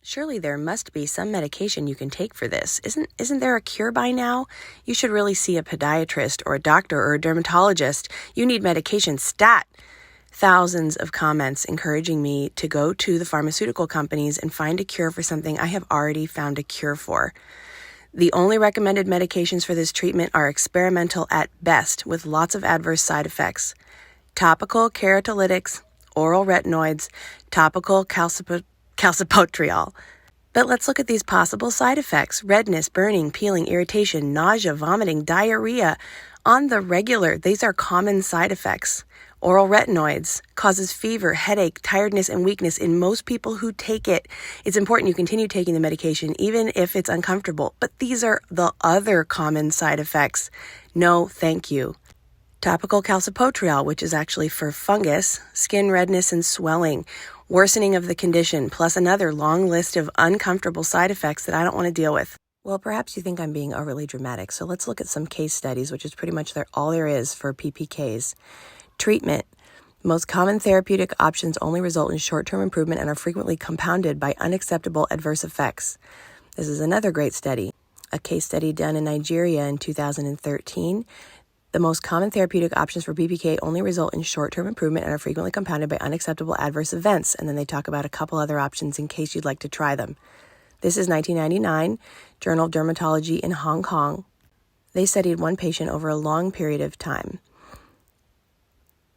Surely there must be some medication you can take for this. Isn't there a cure by now? You should really see a podiatrist or a doctor or a dermatologist. You need medication stat. Thousands of comments encouraging me to go to the pharmaceutical companies and find a cure for something I have already found a cure for. The only recommended medications for this treatment are experimental at best, with lots of adverse side effects. Topical keratolytics, oral retinoids, topical calcipotriol. But let's look at these possible side effects: redness, burning, peeling, irritation, nausea, vomiting, diarrhea. On the regular, these are common side effects. Oral retinoids causes fever, headache, tiredness, and weakness in most people who take it. It's important you continue taking the medication even if it's uncomfortable, but these are the other common side effects. No, thank you. Topical calcipotriol, which is actually for fungus, skin redness and swelling, worsening of the condition, plus another long list of uncomfortable side effects that I don't want to deal with. Well, perhaps you think I'm being overly dramatic, so let's look at some case studies, which is pretty much all there is for PPKs. Treatment. Most common therapeutic options only result in short-term improvement and are frequently compounded by unacceptable adverse effects. This is another great study. A case study done in Nigeria in 2013. The most common therapeutic options for PPK only result in short-term improvement and are frequently compounded by unacceptable adverse events. And then they talk about a couple other options in case you'd like to try them. This is 1999, Journal of Dermatology in Hong Kong. They studied one patient over a long period of time.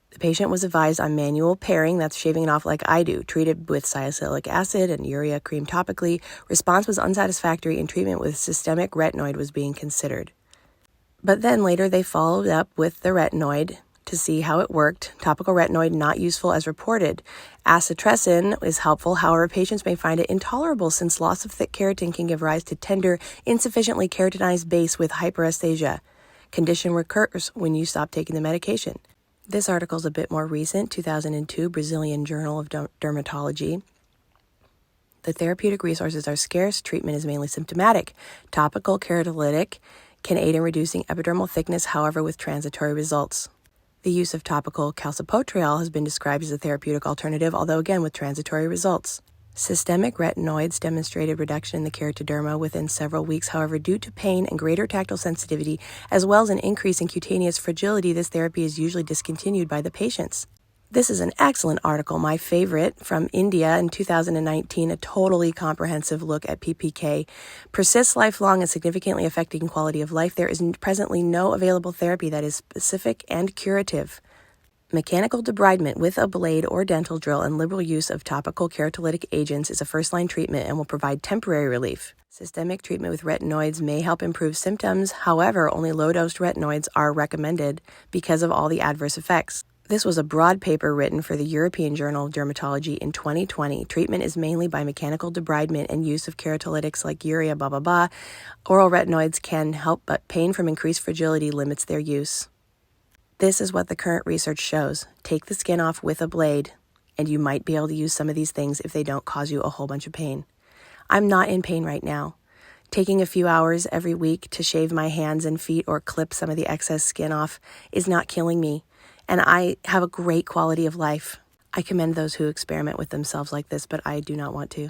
The patient was advised on manual paring, that's shaving it off like I do, treated with salicylic acid and urea cream topically. Response was unsatisfactory and treatment with systemic retinoid was being considered. But then later they followed up with the retinoid to see how it worked. Topical retinoid not useful as reported. Acitresin is helpful, however, patients may find it intolerable since loss of thick keratin can give rise to tender, insufficiently keratinized base with hyperesthesia. Condition recurs when you stop taking the medication. This article is a bit more recent, 2002, Brazilian Journal of Dermatology. The therapeutic resources are scarce. Treatment is mainly symptomatic. Topical keratolytic can aid in reducing epidermal thickness, however, with transitory results. The use of topical calcipotriol has been described as a therapeutic alternative, although again with transitory results. Systemic retinoids demonstrated reduction in the keratoderma within several weeks. However, due to pain and greater tactile sensitivity, as well as an increase in cutaneous fragility, this therapy is usually discontinued by the patients. This is an excellent article, my favorite, from India in 2019, a totally comprehensive look at PPK. Persists lifelong and significantly affecting quality of life. There is presently no available therapy that is specific and curative. Mechanical debridement with a blade or dental drill and liberal use of topical keratolytic agents is a first-line treatment and will provide temporary relief. Systemic treatment with retinoids may help improve symptoms. However, only low-dosed retinoids are recommended because of all the adverse effects. This was a broad paper written for the European Journal of Dermatology in 2020. Treatment is mainly by mechanical debridement and use of keratolytics like urea, blah, blah, blah. Oral retinoids can help, but pain from increased fragility limits their use. This is what the current research shows. Take the skin off with a blade, and you might be able to use some of these things if they don't cause you a whole bunch of pain. I'm not in pain right now. Taking a few hours every week to shave my hands and feet or clip some of the excess skin off is not killing me, and I have a great quality of life. I commend those who experiment with themselves like this, but I do not want to.